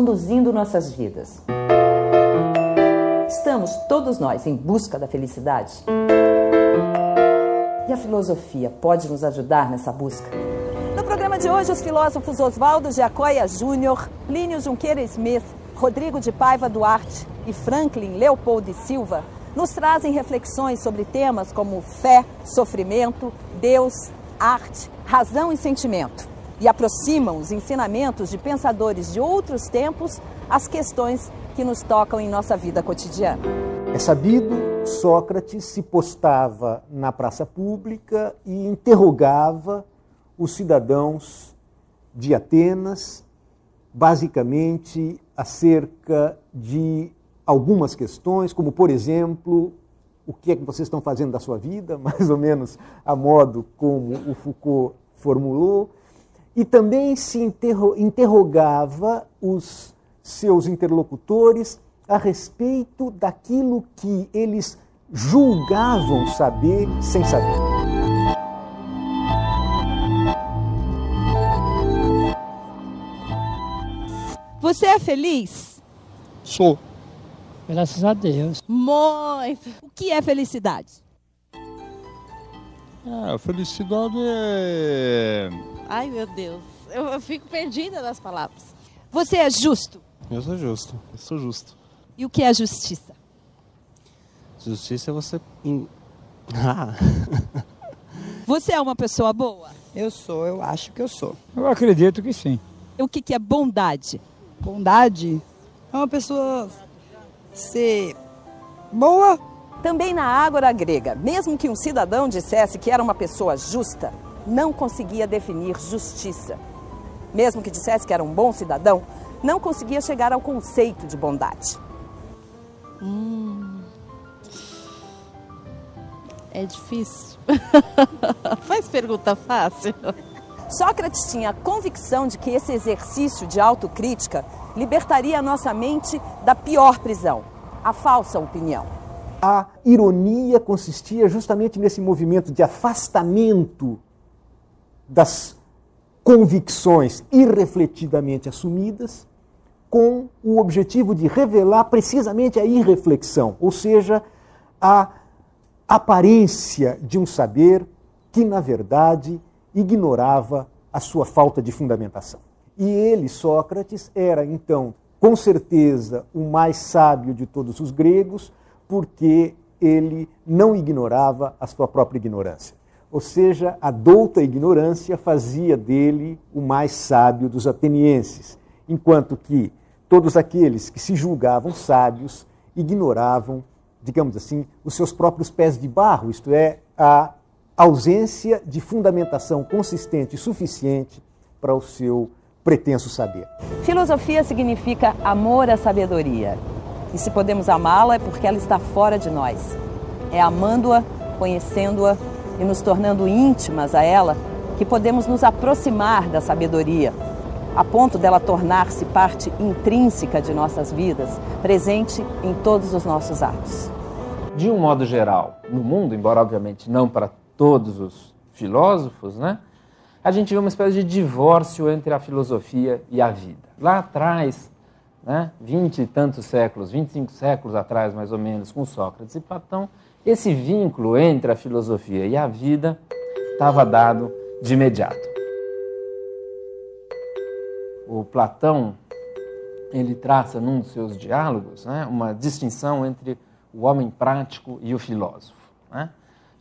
conduzindo nossas vidas. Estamos todos nós em busca da felicidade? E a filosofia pode nos ajudar nessa busca? No programa de hoje, os filósofos Oswaldo de Acóia Júnior, Plínio Junqueira Smith, Rodrigo de Paiva Duarte e Franklin Leopold Silva nos trazem reflexões sobre temas como fé, sofrimento, Deus, arte, razão e sentimento, e aproximam os ensinamentos de pensadores de outros tempos às questões que nos tocam em nossa vida cotidiana. É sabido, Sócrates se postava na praça pública e interrogava os cidadãos de Atenas, basicamente acerca de algumas questões, como, por exemplo, o que é que vocês estão fazendo da sua vida, mais ou menos a modo como o Foucault formulou, e também se interrogava os seus interlocutores a respeito daquilo que eles julgavam saber sem saber. Você é feliz? Sou. Graças a Deus. Muito. O que é felicidade? A felicidade é... Ai, meu Deus. Eu fico perdida nas palavras. Você é justo? Eu sou justo. Eu sou justo. E o que é justiça? Justiça é você... Você é uma pessoa boa? Eu acho que eu sou. Eu acredito que sim. O que é bondade? Bondade é uma pessoa ser boa. Também na Ágora grega, mesmo que um cidadão dissesse que era uma pessoa justa, não conseguia definir justiça. Mesmo que dissesse que era um bom cidadão, não conseguia chegar ao conceito de bondade. É difícil. Faz pergunta fácil. Sócrates tinha a convicção de que esse exercício de autocrítica libertaria a nossa mente da pior prisão, a falsa opinião. A ironia consistia justamente nesse movimento de afastamento das convicções irrefletidamente assumidas, com o objetivo de revelar precisamente a irreflexão, ou seja, a aparência de um saber que, na verdade, ignorava a sua falta de fundamentação. E ele, Sócrates, era, então, com certeza, o mais sábio de todos os gregos, porque ele não ignorava a sua própria ignorância. Ou seja, a douta ignorância fazia dele o mais sábio dos atenienses, enquanto que todos aqueles que se julgavam sábios ignoravam, digamos assim, os seus próprios pés de barro, isto é, a ausência de fundamentação consistente e suficiente para o seu pretenso saber. Filosofia significa amor à sabedoria. E se podemos amá-la é porque ela está fora de nós. É amando-a, conhecendo-a e nos tornando íntimas a ela que podemos nos aproximar da sabedoria, a ponto dela tornar-se parte intrínseca de nossas vidas, presente em todos os nossos atos. De um modo geral, no mundo, embora obviamente não para todos os filósofos, né, a gente vê uma espécie de divórcio entre a filosofia e a vida. Lá atrás, 20 e tantos séculos, 25 séculos atrás mais ou menos, com Sócrates e Platão, esse vínculo entre a filosofia e a vida estava dado de imediato. O Platão, ele traça num dos seus diálogos, uma distinção entre o homem prático e o filósofo.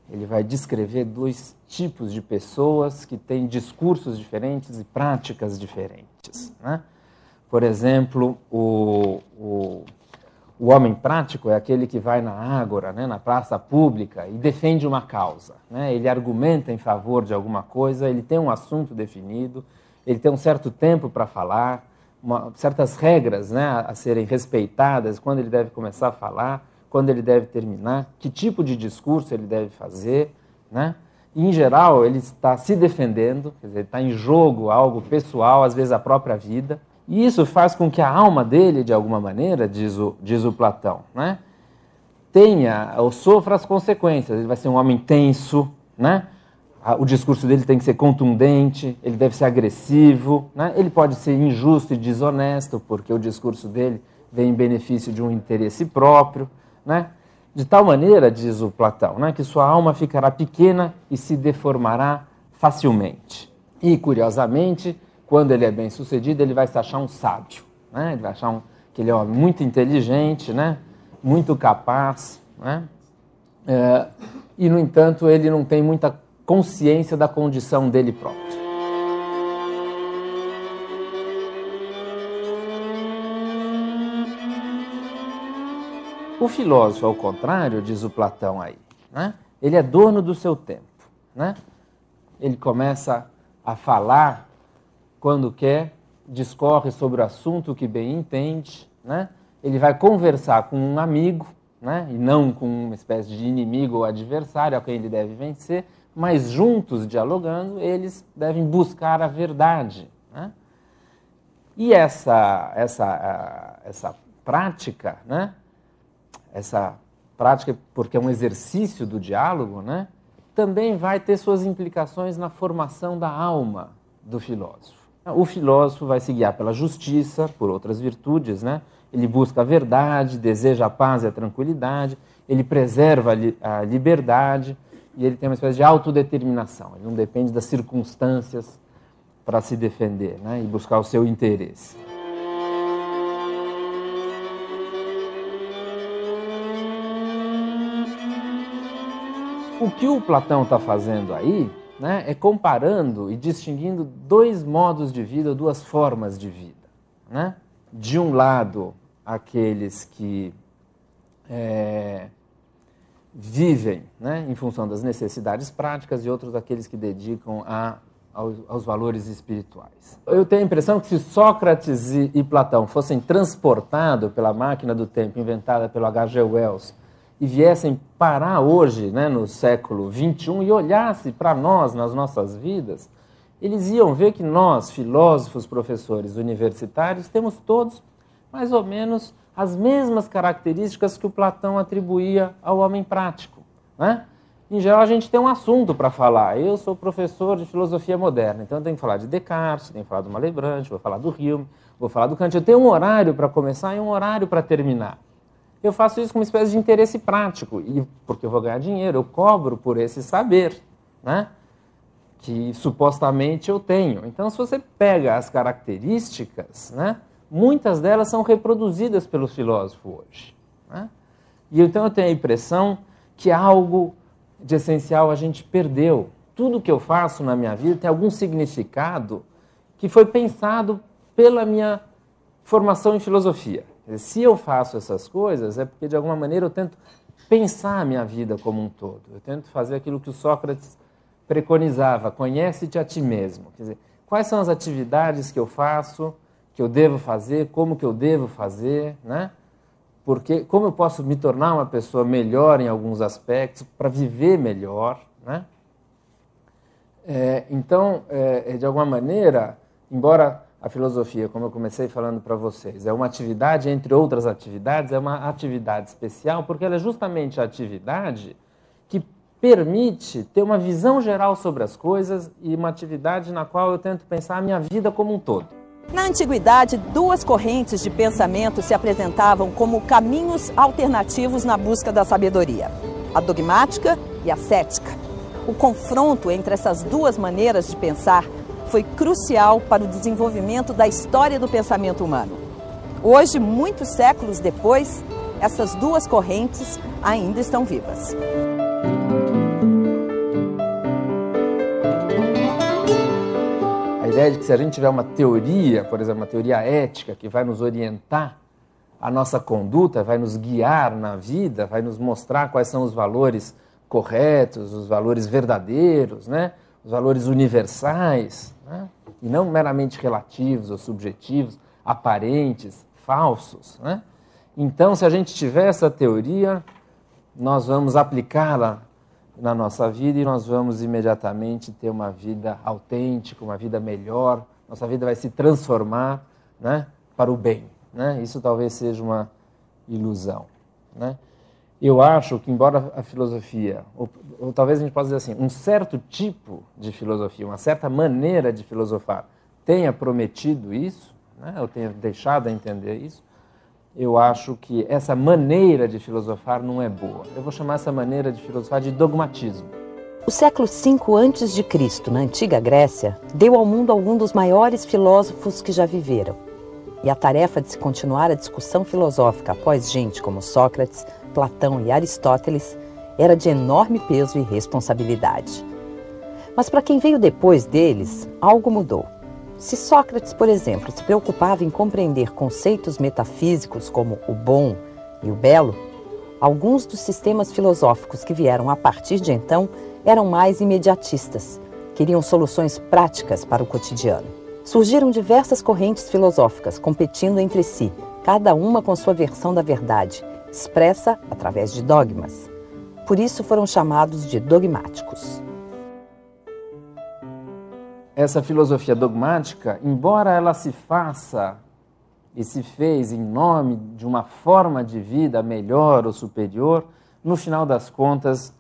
Ele vai descrever dois tipos de pessoas que têm discursos diferentes e práticas diferentes. Por exemplo, o homem prático é aquele que vai na ágora, na praça pública, e defende uma causa. Ele argumenta em favor de alguma coisa, ele tem um assunto definido, ele tem um certo tempo para falar, certas regras a serem respeitadas, quando ele deve começar a falar, quando ele deve terminar, que tipo de discurso ele deve fazer. E, em geral, ele está se defendendo, quer dizer, está em jogo algo pessoal, às vezes a própria vida. E isso faz com que a alma dele, de alguma maneira, diz o Platão, tenha ou sofra as consequências. Ele vai ser um homem tenso, o discurso dele tem que ser contundente, ele deve ser agressivo, né? Ele pode ser injusto e desonesto, porque o discurso dele vem em benefício de um interesse próprio, né? De tal maneira, diz o Platão, né, que sua alma ficará pequena e se deformará facilmente. E, curiosamente, quando ele é bem sucedido, ele vai se achar um sábio, né? Ele vai achar que ele é um homem muito inteligente, né? Muito capaz, né? E, no entanto, ele não tem muita consciência da condição dele próprio. O filósofo, ao contrário, diz o Platão aí, né? Ele é dono do seu tempo, né? Ele começa a falar quando quer, discorre sobre o assunto que bem entende, né? Ele vai conversar com um amigo, né? E não com uma espécie de inimigo ou adversário a quem ele deve vencer, mas juntos, dialogando, eles devem buscar a verdade, né? E essa prática, né? Essa prática, porque é um exercício do diálogo, né? Também vai ter suas implicações na formação da alma do filósofo. O filósofo vai se guiar pela justiça, por outras virtudes, né? Ele busca a verdade, deseja a paz e a tranquilidade, ele preserva a liberdade e ele tem uma espécie de autodeterminação. Ele não depende das circunstâncias para se defender, né? E buscar o seu interesse. O que o Platão está fazendo aí, né, é comparando e distinguindo dois modos de vida, duas formas de vida, né? De um lado, aqueles que vivem, né, em função das necessidades práticas, e outros aqueles que dedicam aos valores espirituais. Eu tenho a impressão que se Sócrates e Platão fossem transportados pela máquina do tempo inventada pelo H.G. Wells e viessem parar hoje, né, no século XXI, e olhassem para nós, nas nossas vidas, eles iam ver que nós, filósofos, professores universitários, temos todos mais ou menos as mesmas características que o Platão atribuía ao homem prático, né? Em geral, a gente tem um assunto para falar. Eu sou professor de filosofia moderna, então eu tenho que falar de Descartes, tenho que falar do Malebranche, vou falar do Hume, vou falar do Kant. Eu tenho um horário para começar e um horário para terminar. Eu faço isso com uma espécie de interesse prático, e porque eu vou ganhar dinheiro, eu cobro por esse saber, né, que supostamente eu tenho. Então, se você pega as características, né, muitas delas são reproduzidas pelo filósofo hoje, né? E então eu tenho a impressão que algo de essencial a gente perdeu. Tudo que eu faço na minha vida tem algum significado que foi pensado pela minha formação em filosofia. Se eu faço essas coisas, é porque, de alguma maneira, eu tento pensar a minha vida como um todo. Eu tento fazer aquilo que o Sócrates preconizava, conhece-te a ti mesmo. Quer dizer, quais são as atividades que eu faço, que eu devo fazer, como que eu devo fazer, né? Porque, como eu posso me tornar uma pessoa melhor em alguns aspectos, para viver melhor, né? Então, de alguma maneira, embora a filosofia, como eu comecei falando para vocês, é uma atividade, entre outras atividades, é uma atividade especial, porque ela é justamente a atividade que permite ter uma visão geral sobre as coisas e uma atividade na qual eu tento pensar a minha vida como um todo. Na antiguidade, duas correntes de pensamento se apresentavam como caminhos alternativos na busca da sabedoria: a dogmática e a cética. O confronto entre essas duas maneiras de pensar foi crucial para o desenvolvimento da história do pensamento humano. Hoje, muitos séculos depois, essas duas correntes ainda estão vivas. A ideia de que se a gente tiver uma teoria, por exemplo, uma teoria ética que vai nos orientar a nossa conduta, vai nos guiar na vida, vai nos mostrar quais são os valores corretos, os valores verdadeiros, né? Os valores universais, né? E não meramente relativos ou subjetivos, aparentes, falsos, né? Então, se a gente tiver essa teoria, nós vamos aplicá-la na nossa vida e nós vamos imediatamente ter uma vida autêntica, uma vida melhor. Nossa vida vai se transformar, né, para o bem, né? Isso talvez seja uma ilusão, né? Eu acho que, embora a filosofia, ou talvez a gente possa dizer assim, um certo tipo de filosofia, uma certa maneira de filosofar, tenha prometido isso, né, ou tenha deixado a entender isso, eu acho que essa maneira de filosofar não é boa. Eu vou chamar essa maneira de filosofar de dogmatismo. O século V a.C., na antiga Grécia, deu ao mundo algum dos maiores filósofos que já viveram. E a tarefa de se continuar a discussão filosófica após gente como Sócrates, Platão e Aristóteles era de enorme peso e responsabilidade. Mas para quem veio depois deles, algo mudou. Se Sócrates, por exemplo, se preocupava em compreender conceitos metafísicos como o bom e o belo, alguns dos sistemas filosóficos que vieram a partir de então eram mais imediatistas, queriam soluções práticas para o cotidiano. Surgiram diversas correntes filosóficas competindo entre si, cada uma com sua versão da verdade, expressa através de dogmas. Por isso foram chamados de dogmáticos. Essa filosofia dogmática, embora ela se faça e se fez em nome de uma forma de vida melhor ou superior, no final das contas,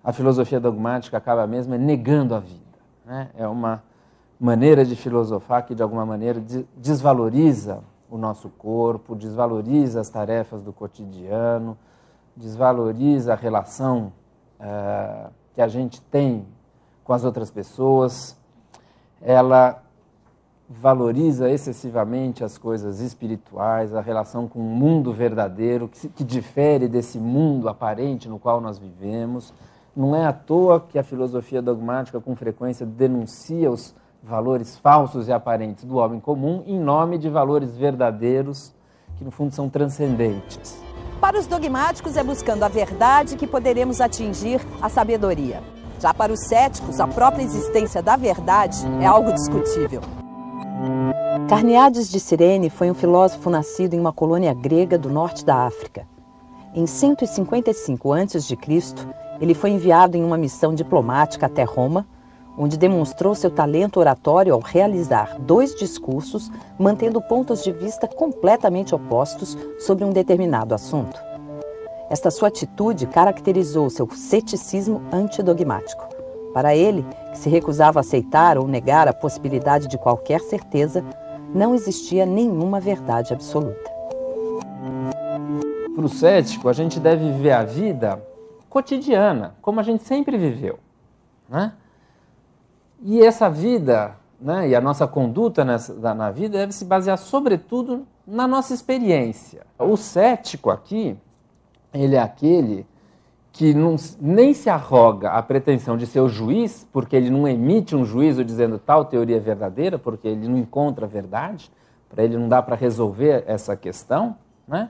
a filosofia dogmática acaba mesmo negando a vida, né? É uma maneira de filosofar que, de alguma maneira, desvaloriza o nosso corpo, desvaloriza as tarefas do cotidiano, desvaloriza a relação que a gente tem com as outras pessoas. Ela valoriza excessivamente as coisas espirituais, a relação com o mundo verdadeiro, que difere desse mundo aparente no qual nós vivemos. Não é à toa que a filosofia dogmática, com frequência, denuncia os valores falsos e aparentes do homem comum em nome de valores verdadeiros que, no fundo, são transcendentes. Para os dogmáticos é buscando a verdade que poderemos atingir a sabedoria. Já para os céticos, a própria existência da verdade é algo discutível. Carneades de Cirene foi um filósofo nascido em uma colônia grega do norte da África. Em 155 a.C., ele foi enviado em uma missão diplomática até Roma, onde demonstrou seu talento oratório ao realizar 2 discursos, mantendo pontos de vista completamente opostos sobre um determinado assunto. Esta sua atitude caracterizou seu ceticismo antidogmático. Para ele, que se recusava a aceitar ou negar a possibilidade de qualquer certeza, não existia nenhuma verdade absoluta. Para o cético, a gente deve viver a vida cotidiana, como a gente sempre viveu, né? E essa vida, né, e a nossa conduta na vida deve se basear, sobretudo, na nossa experiência. O cético aqui, ele é aquele que nem se arroga a pretensão de ser o juiz, porque ele não emite um juízo dizendo tal teoria é verdadeira, porque ele não encontra a verdade, para ele não dá para resolver essa questão, né?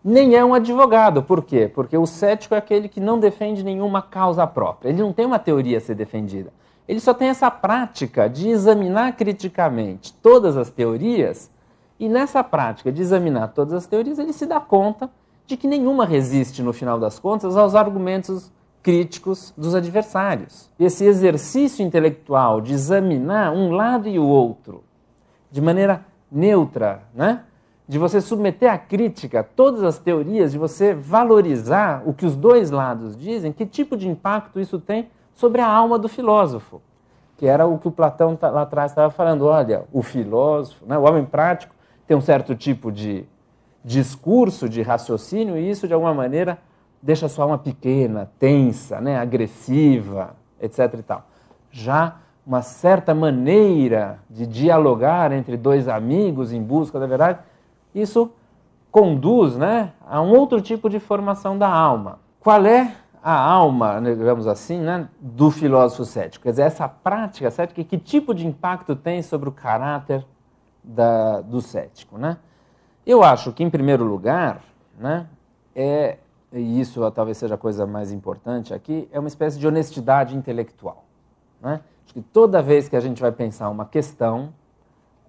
Nem é um advogado. Por quê? Porque o cético é aquele que não defende nenhuma causa própria. Ele não tem uma teoria a ser defendida. Ele só tem essa prática de examinar criticamente todas as teorias, e nessa prática de examinar todas as teorias, ele se dá conta de que nenhuma resiste, no final das contas, aos argumentos críticos dos adversários. Esse exercício intelectual de examinar um lado e o outro de maneira neutra, né? De você submeter à crítica todas as teorias, de você valorizar o que os dois lados dizem, que tipo de impacto isso tem sobre a alma do filósofo, que era o que o Platão lá atrás estava falando. Olha, o filósofo, né, o homem prático, tem um certo tipo de discurso, de raciocínio, e isso, de alguma maneira, deixa a sua alma pequena, tensa, né, agressiva, etc. e tal. Já uma certa maneira de dialogar entre dois amigos em busca da verdade, isso conduz, né, a um outro tipo de formação da alma. Qual é a alma, digamos assim, né, do filósofo cético? Quer dizer, essa prática cética, que tipo de impacto tem sobre o caráter do cético, né? Eu acho que, em primeiro lugar, né, e isso talvez seja a coisa mais importante aqui, é uma espécie de honestidade intelectual, né? Acho que toda vez que a gente vai pensar uma questão,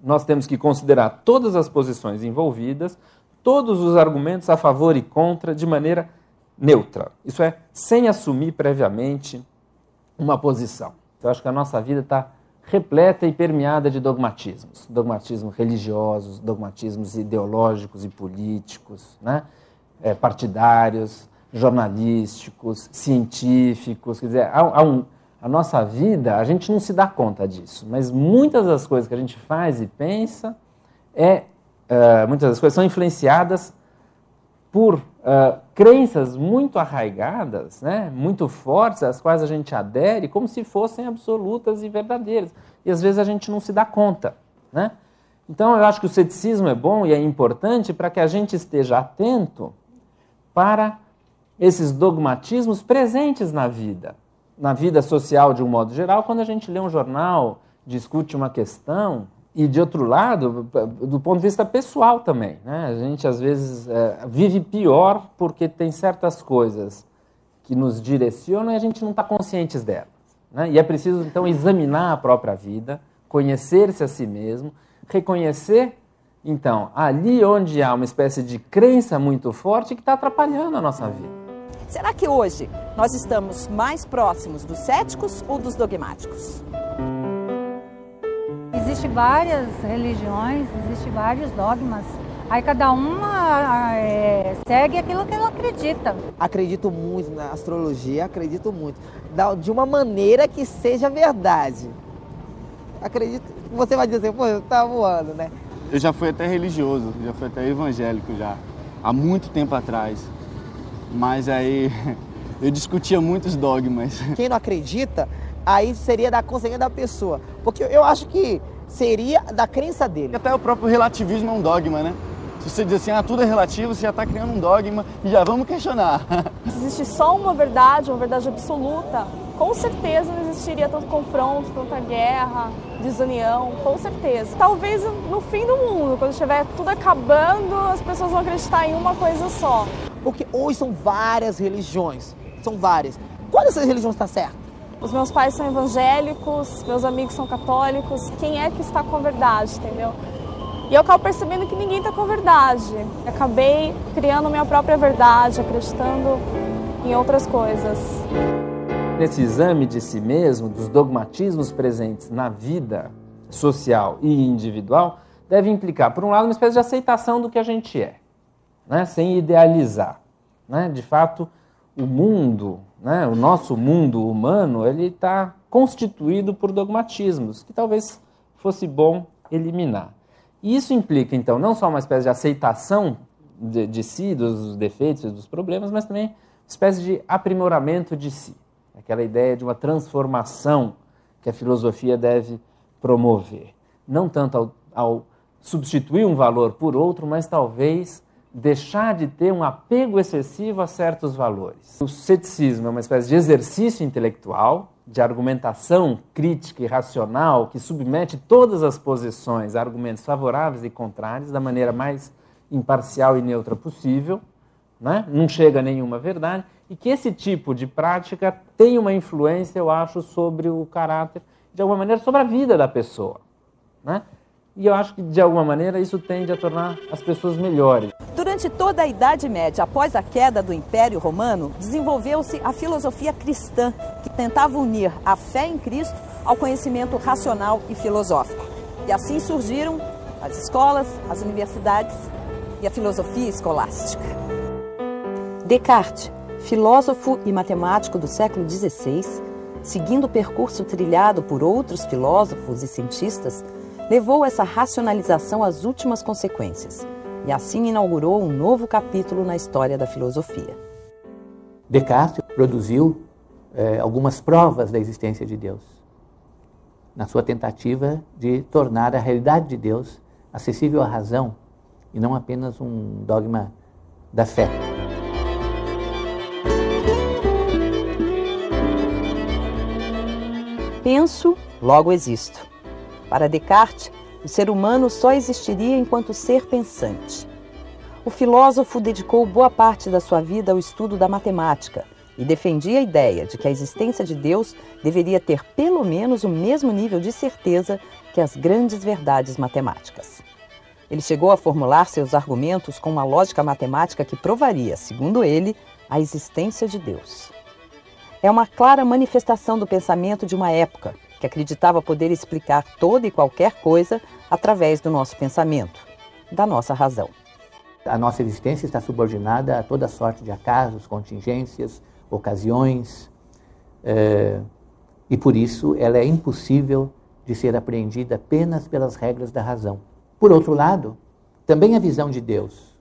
nós temos que considerar todas as posições envolvidas, todos os argumentos a favor e contra, de maneira neutra. Isso é, sem assumir previamente uma posição. Então, acho que a nossa vida está repleta e permeada de dogmatismos. Dogmatismos religiosos, dogmatismos ideológicos e políticos, né? Partidários. jornalísticos, científicos, quer dizer, a nossa vida, a gente não se dá conta disso, mas muitas das coisas que a gente faz e pensa, muitas das coisas são influenciadas por crenças muito arraigadas, né, muito fortes, às quais a gente adere como se fossem absolutas e verdadeiras. E às vezes a gente não se dá conta, né? Então eu acho que o ceticismo é bom e é importante para que a gente esteja atento para esses dogmatismos presentes na vida social de um modo geral, quando a gente lê um jornal, discute uma questão, e de outro lado, do ponto de vista pessoal também, né? A gente às vezes vive pior porque tem certas coisas que nos direcionam e a gente não está consciente delas, né? E é preciso então examinar a própria vida, conhecer-se a si mesmo, reconhecer então ali onde há uma espécie de crença muito forte que está atrapalhando a nossa vida. Será que hoje nós estamos mais próximos dos céticos ou dos dogmáticos? Existem várias religiões, existem vários dogmas. Aí cada uma segue aquilo que ela acredita. Acredito muito na astrologia, acredito muito. De uma maneira que seja verdade. Acredito. Você vai dizer, pô, eu tava voando, né? Eu já fui até religioso, já fui até evangélico já, há muito tempo atrás. Mas aí eu discutia muitos dogmas. Quem não acredita, aí seria da consciência da pessoa. Porque eu acho que seria da crença dele. Até o próprio relativismo é um dogma, né? Se você diz assim, tudo é relativo, você já está criando um dogma e já vamos questionar. Se existe só uma verdade absoluta, com certeza não existiria tanto confronto, tanta guerra, desunião, com certeza. Talvez no fim do mundo, quando estiver tudo acabando, as pessoas vão acreditar em uma coisa só. Porque hoje são várias religiões, são várias. Qual dessas religiões está certa? Os meus pais são evangélicos, meus amigos são católicos, quem é que está com a verdade, entendeu? E eu acabo percebendo que ninguém está com a verdade. Acabei criando minha própria verdade, acreditando em outras coisas. Nesse exame de si mesmo, dos dogmatismos presentes na vida social e individual, deve implicar, por um lado, uma espécie de aceitação do que a gente é, né? Sem idealizar, né? De fato, o mundo, né? O nosso mundo humano, ele está constituído por dogmatismos, que talvez fosse bom eliminar. E isso implica, então, não só uma espécie de aceitação de si, dos defeitos e dos problemas, mas também uma espécie de aprimoramento de si. Aquela ideia de uma transformação que a filosofia deve promover. Não tanto ao substituir um valor por outro, mas talvez deixar de ter um apego excessivo a certos valores. O ceticismo é uma espécie de exercício intelectual, de argumentação crítica e racional, que submete todas as posições a argumentos favoráveis e contrários da maneira mais imparcial e neutra possível, né? Não chega a nenhuma verdade, e que esse tipo de prática tem uma influência, eu acho, sobre o caráter, de alguma maneira, sobre a vida da pessoa, né? E eu acho que, de alguma maneira, isso tende a tornar as pessoas melhores. Durante toda a Idade Média, após a queda do Império Romano, desenvolveu-se a filosofia cristã, que tentava unir a fé em Cristo ao conhecimento racional e filosófico. E assim surgiram as escolas, as universidades e a filosofia escolástica. Descartes, filósofo e matemático do século XVI, seguindo o percurso trilhado por outros filósofos e cientistas, levou essa racionalização às últimas consequências e assim inaugurou um novo capítulo na história da filosofia. Descartes produziu algumas provas da existência de Deus, na sua tentativa de tornar a realidade de Deus acessível à razão e não apenas um dogma da fé. Penso, logo existo. Para Descartes, o ser humano só existiria enquanto ser pensante. O filósofo dedicou boa parte da sua vida ao estudo da matemática e defendia a ideia de que a existência de Deus deveria ter pelo menos o mesmo nível de certeza que as grandes verdades matemáticas. Ele chegou a formular seus argumentos com uma lógica matemática que provaria, segundo ele, a existência de Deus. É uma clara manifestação do pensamento de uma época que acreditava poder explicar toda e qualquer coisa através do nosso pensamento, da nossa razão. A nossa existência está subordinada a toda sorte de acasos, contingências, ocasiões, e por isso ela é impossível de ser apreendida apenas pelas regras da razão. Por outro lado, também a visão de Deus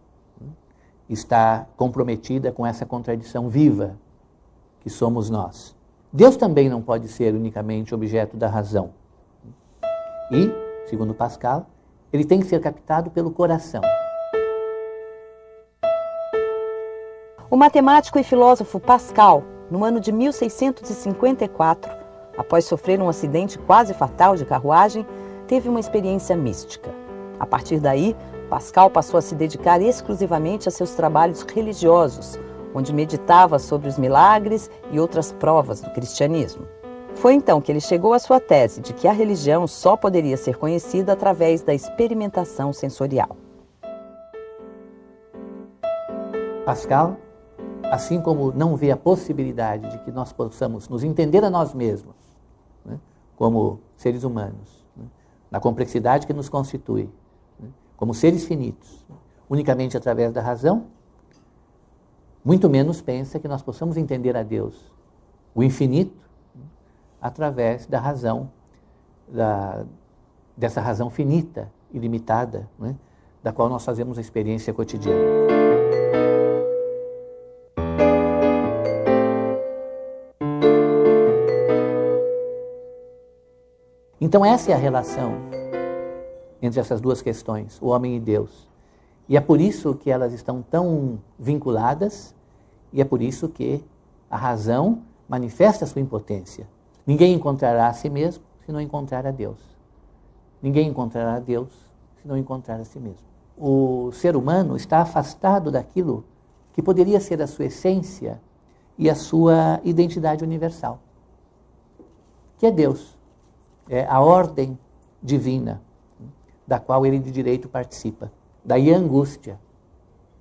está comprometida com essa contradição viva que somos nós. Deus também não pode ser unicamente objeto da razão. E, segundo Pascal, ele tem que ser captado pelo coração. O matemático e filósofo Pascal, no ano de 1654, após sofrer um acidente quase fatal de carruagem, teve uma experiência mística. A partir daí, Pascal passou a se dedicar exclusivamente a seus trabalhos religiosos, onde meditava sobre os milagres e outras provas do cristianismo. Foi então que ele chegou à sua tese de que a religião só poderia ser conhecida através da experimentação sensorial. Pascal, assim como não vê a possibilidade de que nós possamos nos entender a nós mesmos, né, como seres humanos, né, na complexidade que nos constitui, né, como seres finitos, unicamente através da razão, muito menos pensa que nós possamos entender a Deus, o infinito, através da razão, dessa razão finita, ilimitada, né, da qual nós fazemos a experiência cotidiana. Então essa é a relação entre essas duas questões, o homem e Deus. E é por isso que elas estão tão vinculadas, e é por isso que a razão manifesta a sua impotência. Ninguém encontrará a si mesmo se não encontrar a Deus. Ninguém encontrará a Deus se não encontrar a si mesmo. O ser humano está afastado daquilo que poderia ser a sua essência e a sua identidade universal, que é Deus, é a ordem divina, da qual ele de direito participa. Daí a angústia.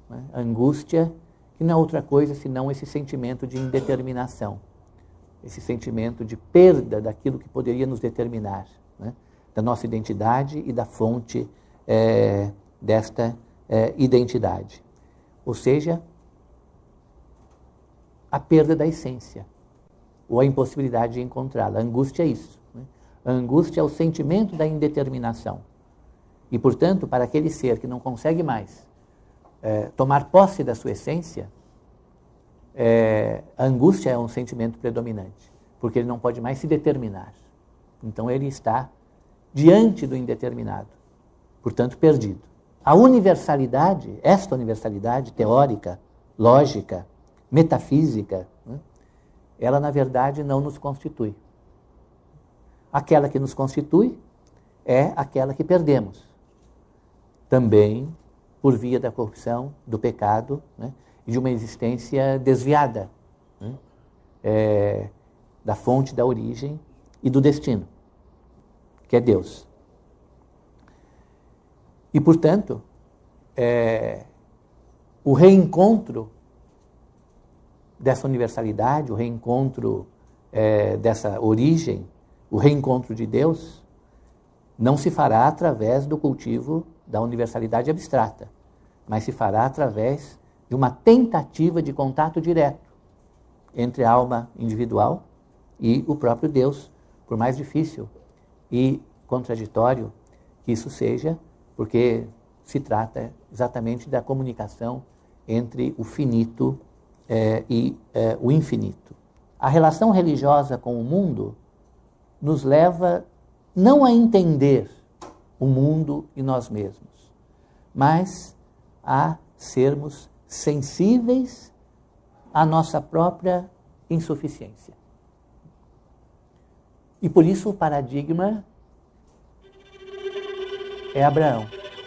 Né? A angústia que não é outra coisa senão esse sentimento de indeterminação, esse sentimento de perda daquilo que poderia nos determinar, né? Da nossa identidade e da fonte desta identidade. Ou seja, a perda da essência, ou a impossibilidade de encontrá-la. A angústia é isso. Né? A angústia é o sentimento da indeterminação. E, portanto, para aquele ser que não consegue mais tomar posse da sua essência, a angústia é um sentimento predominante, porque ele não pode mais se determinar. Então ele está diante do indeterminado, portanto perdido. A universalidade, esta universalidade teórica, lógica, metafísica, né, ela na verdade não nos constitui. Aquela que nos constitui é aquela que perdemos, também por via da corrupção, do pecado, né, e de uma existência desviada, né, da fonte, da origem e do destino, que é Deus. E, portanto, o reencontro dessa universalidade, o reencontro dessa origem, o reencontro de Deus, não se fará através do cultivo da universalidade abstrata, mas se fará através de uma tentativa de contato direto entre a alma individual e o próprio Deus, por mais difícil e contraditório que isso seja, porque se trata exatamente da comunicação entre o finito e o infinito. A relação religiosa com o mundo nos leva não a entender o mundo e nós mesmos, mas a sermos sensíveis à nossa própria insuficiência. E por isso o paradigma é Abraão.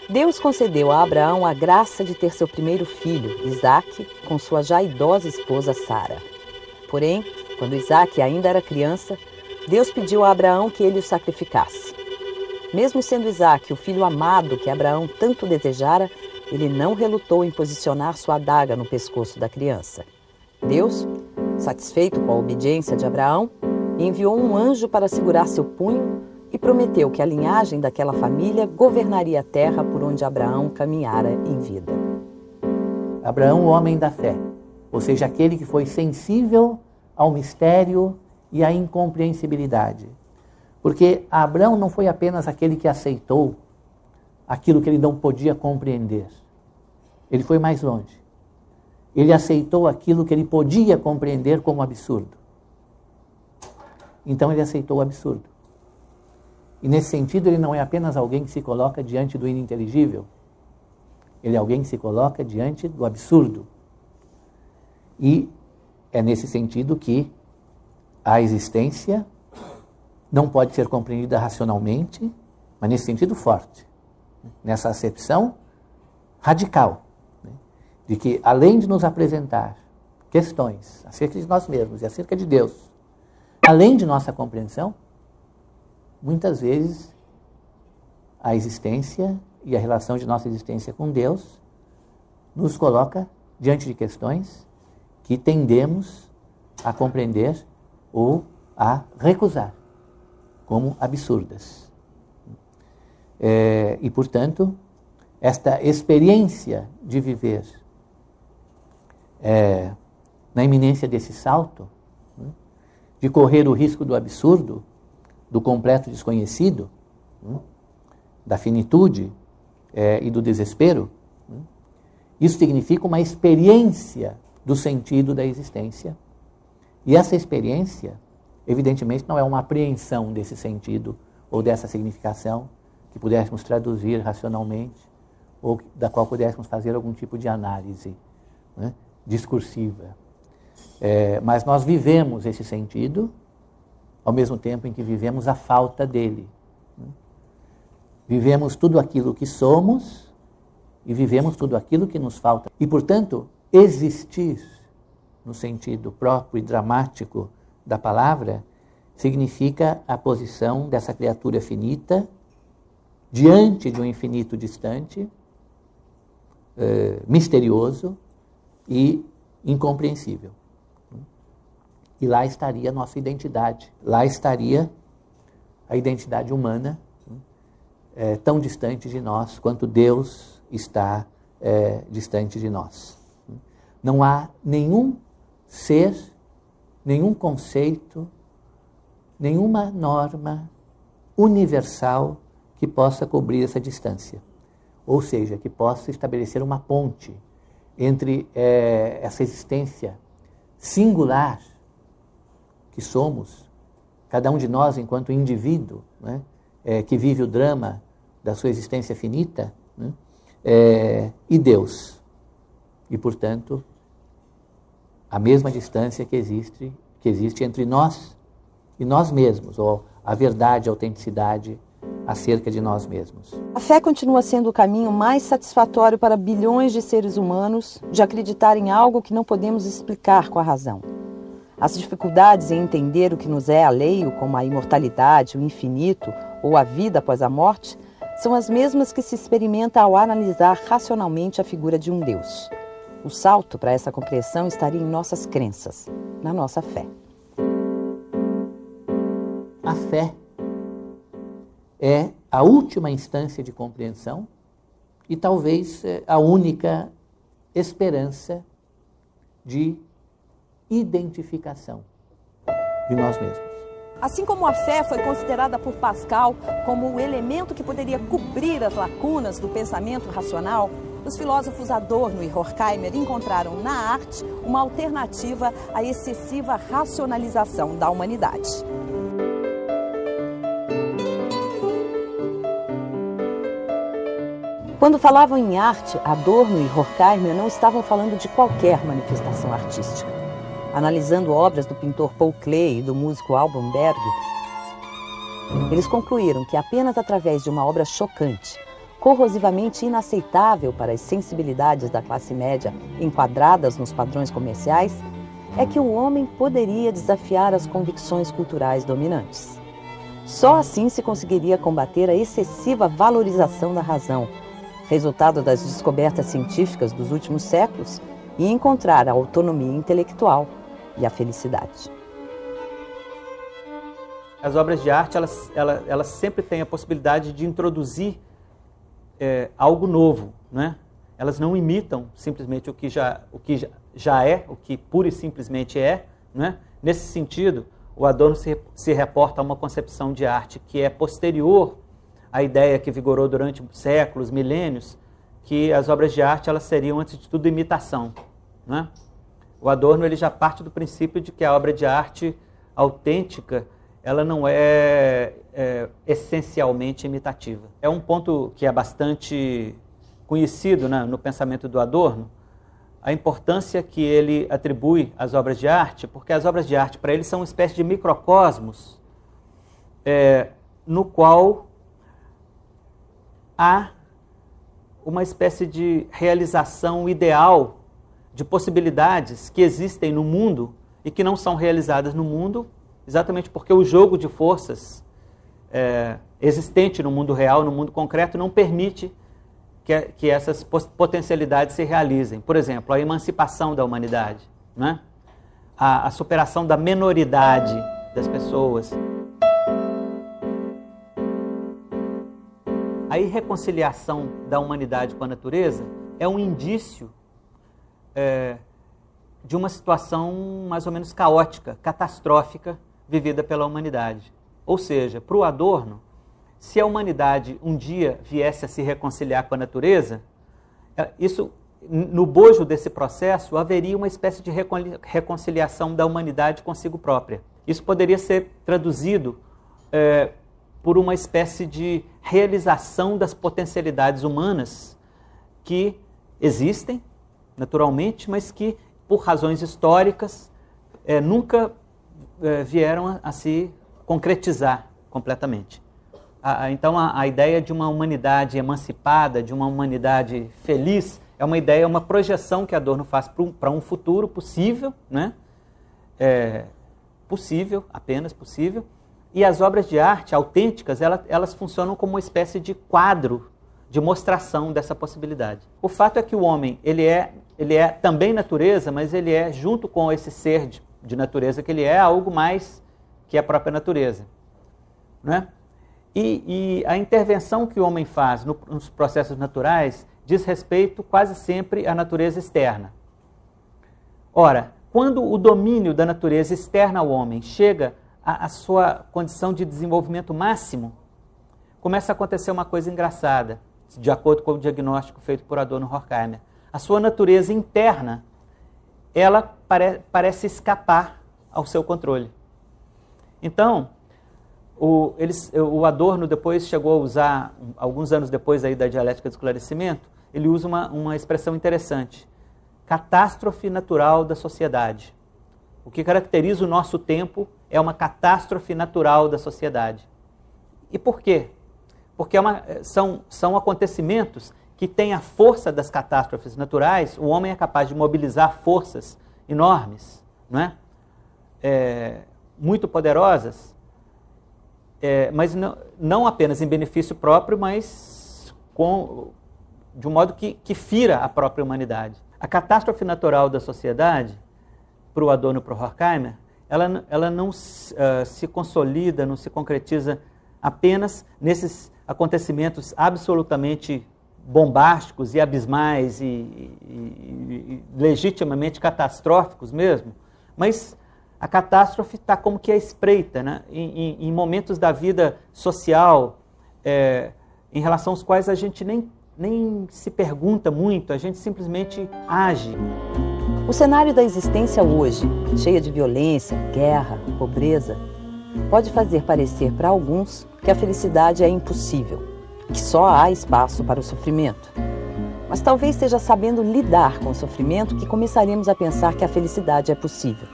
Deus concedeu a Abraão a graça de ter seu primeiro filho, Isaque, com sua já idosa esposa Sara. Porém, quando Isaque ainda era criança, Deus pediu a Abraão que ele o sacrificasse. Mesmo sendo Isaque o filho amado que Abraão tanto desejara, ele não relutou em posicionar sua adaga no pescoço da criança. Deus, satisfeito com a obediência de Abraão, enviou um anjo para segurar seu punho e prometeu que a linhagem daquela família governaria a terra por onde Abraão caminhara em vida. Abraão, o homem da fé, ou seja, aquele que foi sensível ao mistério e à incompreensibilidade. Porque Abraão não foi apenas aquele que aceitou aquilo que ele não podia compreender. Ele foi mais longe. Ele aceitou aquilo que ele podia compreender como absurdo. Então ele aceitou o absurdo. E nesse sentido ele não é apenas alguém que se coloca diante do ininteligível. Ele é alguém que se coloca diante do absurdo. E é nesse sentido que a existência não pode ser compreendida racionalmente, mas nesse sentido forte. Nessa acepção radical, né, de que além de nos apresentar questões acerca de nós mesmos e acerca de Deus, além de nossa compreensão, muitas vezes a existência e a relação de nossa existência com Deus nos coloca diante de questões que tendemos a compreender ou a recusar como absurdas. E, portanto, esta experiência de viver na iminência desse salto, né, de correr o risco do absurdo, do completo desconhecido, né, da finitude e do desespero, né, isso significa uma experiência do sentido da existência. E essa experiência, evidentemente, não é uma apreensão desse sentido ou dessa significação que pudéssemos traduzir racionalmente ou da qual pudéssemos fazer algum tipo de análise, né, discursiva. Mas nós vivemos esse sentido ao mesmo tempo em que vivemos a falta dele. Né? Vivemos tudo aquilo que somos e vivemos tudo aquilo que nos falta. E, portanto, existir, no sentido próprio e dramático da palavra, significa a posição dessa criatura finita diante de um infinito distante, misterioso e incompreensível. E lá estaria a nossa identidade, lá estaria a identidade humana, tão distante de nós quanto Deus está distante de nós. Não há nenhum ser, nenhum conceito, nenhuma norma universal que possa cobrir essa distância. Ou seja, que possa estabelecer uma ponte entre essa existência singular que somos, cada um de nós enquanto indivíduo, né, que vive o drama da sua existência finita, né, e Deus. E, portanto, a mesma distância que existe entre nós e nós mesmos, ou a verdade, a autenticidade acerca de nós mesmos. A fé continua sendo o caminho mais satisfatório para bilhões de seres humanos de acreditar em algo que não podemos explicar com a razão. As dificuldades em entender o que nos é alheio, como a imortalidade, o infinito ou a vida após a morte, são as mesmas que se experimenta ao analisar racionalmente a figura de um Deus. O salto para essa compreensão estaria em nossas crenças, na nossa fé. A fé é a última instância de compreensão e talvez a única esperança de identificação de nós mesmos. Assim como a fé foi considerada por Pascal como o elemento que poderia cobrir as lacunas do pensamento racional, os filósofos Adorno e Horkheimer encontraram na arte uma alternativa à excessiva racionalização da humanidade. Quando falavam em arte, Adorno e Horkheimer não estavam falando de qualquer manifestação artística. Analisando obras do pintor Paul Klee e do músico Alban Berg, eles concluíram que apenas através de uma obra chocante, corrosivamente inaceitável para as sensibilidades da classe média enquadradas nos padrões comerciais, é que o homem poderia desafiar as convicções culturais dominantes. Só assim se conseguiria combater a excessiva valorização da razão, resultado das descobertas científicas dos últimos séculos, e encontrar a autonomia intelectual e a felicidade. As obras de arte, elas sempre têm a possibilidade de introduzir algo novo, né? elas não imitam simplesmente o que já é, o que pura e simplesmente é, né? Nesse sentido, o Adorno se reporta a uma concepção de arte que é posterior à ideia que vigorou durante séculos, milênios, que as obras de arte elas seriam, antes de tudo, imitação, né? O Adorno ele já parte do princípio de que a obra de arte autêntica ela não é essencialmente imitativa. É um ponto que é bastante conhecido, né, no pensamento do Adorno, a importância que ele atribui às obras de arte, porque as obras de arte para ele são uma espécie de microcosmos no qual há uma espécie de realização ideal de possibilidades que existem no mundo e que não são realizadas no mundo, exatamente porque o jogo de forças existente no mundo real, no mundo concreto, não permite que essas potencialidades se realizem. Por exemplo, a emancipação da humanidade, né? A superação da menoridade das pessoas. A irreconciliação da humanidade com a natureza é um indício de uma situação mais ou menos caótica, catastrófica, vivida pela humanidade. Ou seja, para o Adorno, se a humanidade um dia viesse a se reconciliar com a natureza, isso, no bojo desse processo, haveria uma espécie de reconciliação da humanidade consigo própria. Isso poderia ser traduzido por uma espécie de realização das potencialidades humanas que existem, naturalmente, mas que, por razões históricas, nunca vieram a se concretizar completamente. Então, a ideia de uma humanidade emancipada, de uma humanidade feliz, é uma ideia, uma projeção que Adorno faz para um futuro possível, né? Possível, apenas possível. E as obras de arte autênticas, elas funcionam como uma espécie de quadro de mostração dessa possibilidade. O fato é que o homem, ele é também natureza, mas ele é, junto com esse ser de natureza que ele é, algo mais que a própria natureza, né? E a intervenção que o homem faz nos processos naturais diz respeito quase sempre à natureza externa. Ora, quando o domínio da natureza externa ao homem chega à sua condição de desenvolvimento máximo, começa a acontecer uma coisa engraçada, de acordo com o diagnóstico feito por Adorno Horkheimer. A sua natureza interna, ela parece escapar ao seu controle. Então, o Adorno depois chegou a usar, alguns anos depois aí da dialética do esclarecimento, ele usa uma expressão interessante, catástrofe natural da sociedade. O que caracteriza o nosso tempo é uma catástrofe natural da sociedade. E por quê? Porque são acontecimentos que têm a força das catástrofes naturais, o homem é capaz de mobilizar forças enormes, não é? Muito poderosas, mas não apenas em benefício próprio, mas de um modo que fira a própria humanidade. A catástrofe natural da sociedade, para o Adorno e para o Horkheimer, ela não se consolida, não se concretiza apenas nesses acontecimentos absolutamente bombásticos e abismais e legitimamente catastróficos mesmo, mas a catástrofe está como que à espreita, né? Em momentos da vida social, em relação aos quais a gente nem se pergunta muito, a gente simplesmente age. O cenário da existência hoje, cheia de violência, guerra, pobreza, pode fazer parecer para alguns que a felicidade é impossível, que só há espaço para o sofrimento. Mas talvez seja sabendo lidar com o sofrimento que começaremos a pensar que a felicidade é possível.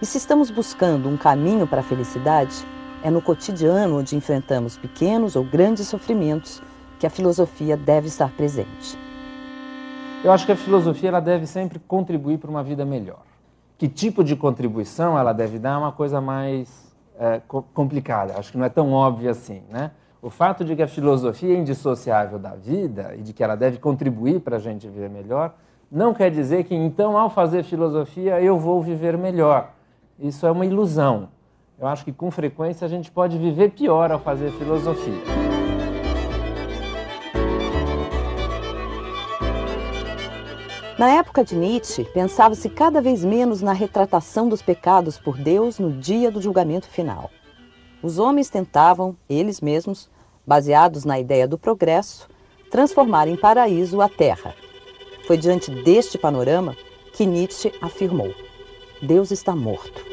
E se estamos buscando um caminho para a felicidade, é no cotidiano onde enfrentamos pequenos ou grandes sofrimentos que a filosofia deve estar presente. Eu acho que a filosofia ela deve sempre contribuir para uma vida melhor. Que tipo de contribuição ela deve dar é uma coisa mais complicada. Acho que não é tão óbvio assim, né? O fato de que a filosofia é indissociável da vida e de que ela deve contribuir para a gente viver melhor, não quer dizer que, então, ao fazer filosofia, eu vou viver melhor. Isso é uma ilusão. Eu acho que, com frequência, a gente pode viver pior ao fazer filosofia. Na época de Nietzsche, pensava-se cada vez menos na retratação dos pecados por Deus no dia do julgamento final. Os homens tentavam, eles mesmos, baseados na ideia do progresso, transformar em paraíso a Terra. Foi diante deste panorama que Nietzsche afirmou: Deus está morto.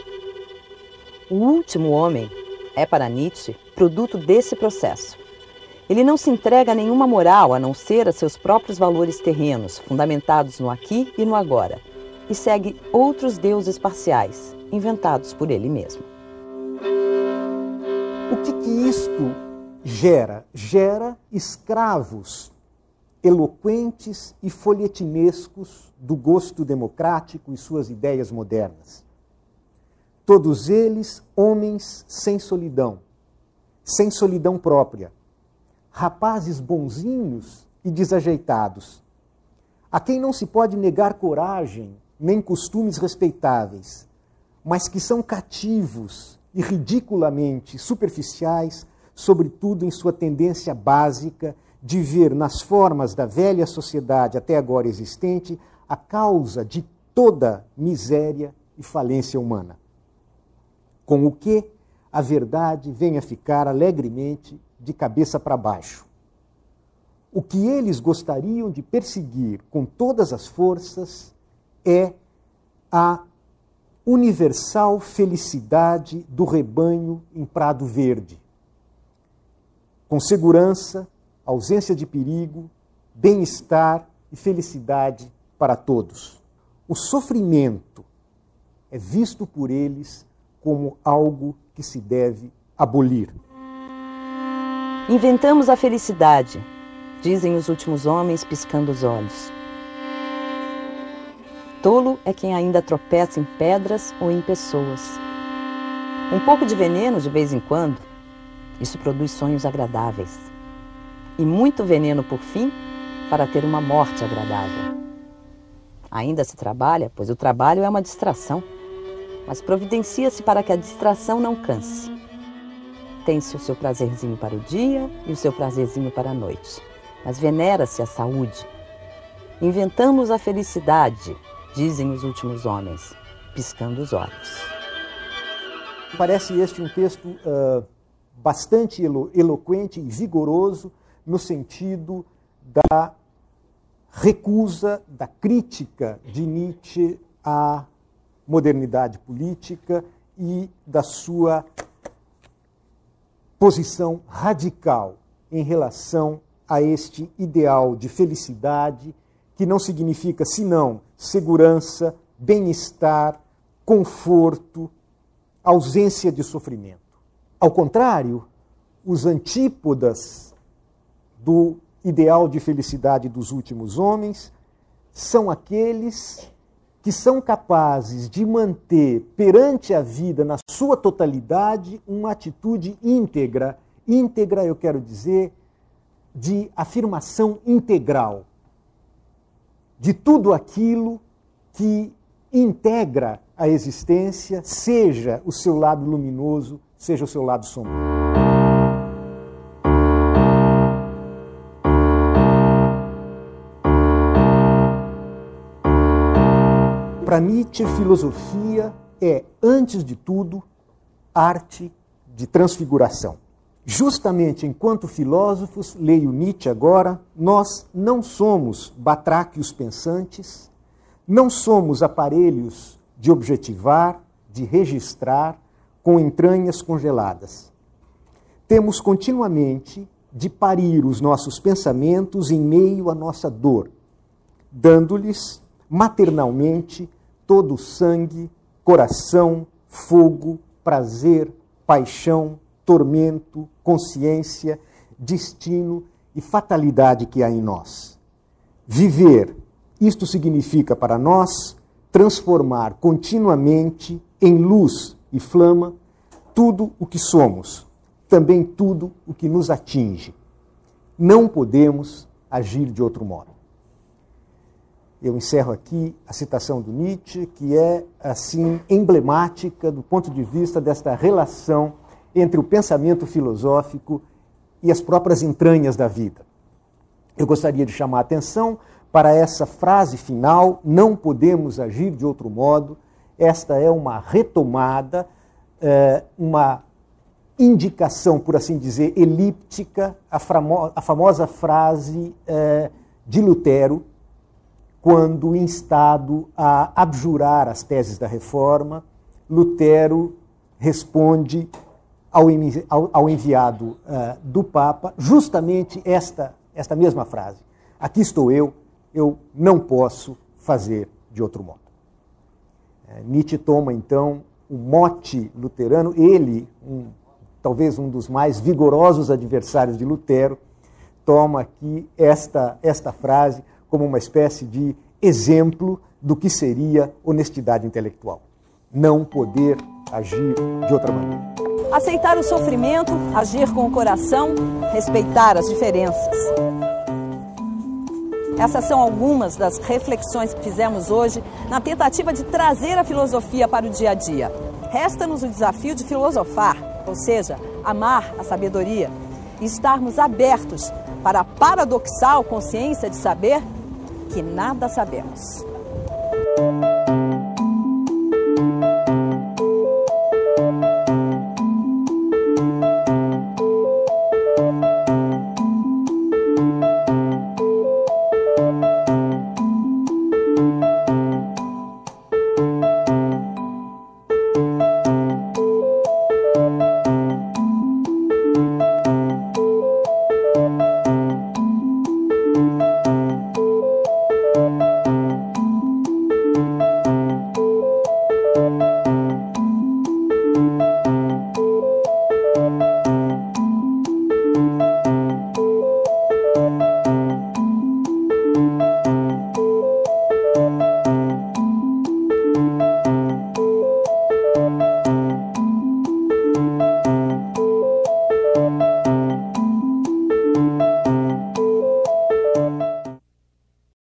O último homem é, para Nietzsche, produto desse processo. Ele não se entrega a nenhuma moral a não ser a seus próprios valores terrenos, fundamentados no aqui e no agora, e segue outros deuses parciais, inventados por ele mesmo. O que isto gera? Gera escravos eloquentes e folhetinescos do gosto democrático e suas ideias modernas. Todos eles homens sem solidão própria, rapazes bonzinhos e desajeitados, a quem não se pode negar coragem nem costumes respeitáveis, mas que são cativos e ridiculamente superficiais, sobretudo em sua tendência básica de ver nas formas da velha sociedade até agora existente a causa de toda miséria e falência humana. Com o que a verdade vem a ficar alegremente de cabeça para baixo. O que eles gostariam de perseguir com todas as forças é a universal felicidade do rebanho em Prado Verde. Com segurança, ausência de perigo, bem-estar e felicidade para todos. O sofrimento é visto por eles como algo que se deve abolir. Inventamos a felicidade, dizem os últimos homens piscando os olhos. Tolo é quem ainda tropeça em pedras ou em pessoas. Um pouco de veneno de vez em quando, isso produz sonhos agradáveis. E muito veneno, por fim, para ter uma morte agradável. Ainda se trabalha, pois o trabalho é uma distração, mas providencia-se para que a distração não canse. Tem-se o seu prazerzinho para o dia e o seu prazerzinho para a noite, mas venera-se a saúde. Inventamos a felicidade, dizem os últimos homens, piscando os olhos. Parece este um texto bastante eloquente e vigoroso no sentido da recusa, da crítica de Nietzsche à modernidade política e da sua posição radical em relação a este ideal de felicidade que não significa senão segurança, bem-estar, conforto, ausência de sofrimento. Ao contrário, os antípodas do ideal de felicidade dos últimos homens são aqueles que são capazes de manter perante a vida, na sua totalidade, uma atitude íntegra. Íntegra, eu quero dizer, de afirmação integral de tudo aquilo que integra a existência, seja o seu lado luminoso, seja o seu lado sombrio. Para Nietzsche, filosofia é, antes de tudo, arte de transfiguração. Justamente enquanto filósofos, leio Nietzsche agora, nós não somos batráquios pensantes, não somos aparelhos de objetivar, de registrar, com entranhas congeladas. Temos continuamente de parir os nossos pensamentos em meio à nossa dor, dando-lhes maternalmente todo o sangue, coração, fogo, prazer, paixão, tormento, consciência, destino e fatalidade que há em nós. Viver, isto significa para nós transformar continuamente em luz e flama tudo o que somos, também tudo o que nos atinge. Não podemos agir de outro modo. Eu encerro aqui a citação do Nietzsche, que é, assim, emblemática do ponto de vista desta relação entre o pensamento filosófico e as próprias entranhas da vida. Eu gostaria de chamar a atenção para essa frase final, não podemos agir de outro modo. Esta é uma retomada, uma indicação, por assim dizer, elíptica, a famosa frase de Lutero, quando instado a abjurar as teses da Reforma, Lutero responde ao enviado do Papa justamente esta mesma frase: aqui estou eu não posso fazer de outro modo. Nietzsche toma então o mote luterano, ele, talvez um dos mais vigorosos adversários de Lutero, toma aqui esta frase como uma espécie de exemplo do que seria honestidade intelectual. Não poder agir de outra maneira. Aceitar o sofrimento, agir com o coração, respeitar as diferenças. Essas são algumas das reflexões que fizemos hoje na tentativa de trazer a filosofia para o dia a dia. Resta-nos o desafio de filosofar, ou seja, amar a sabedoria e estarmos abertos para a paradoxal consciência de saber que nada sabemos.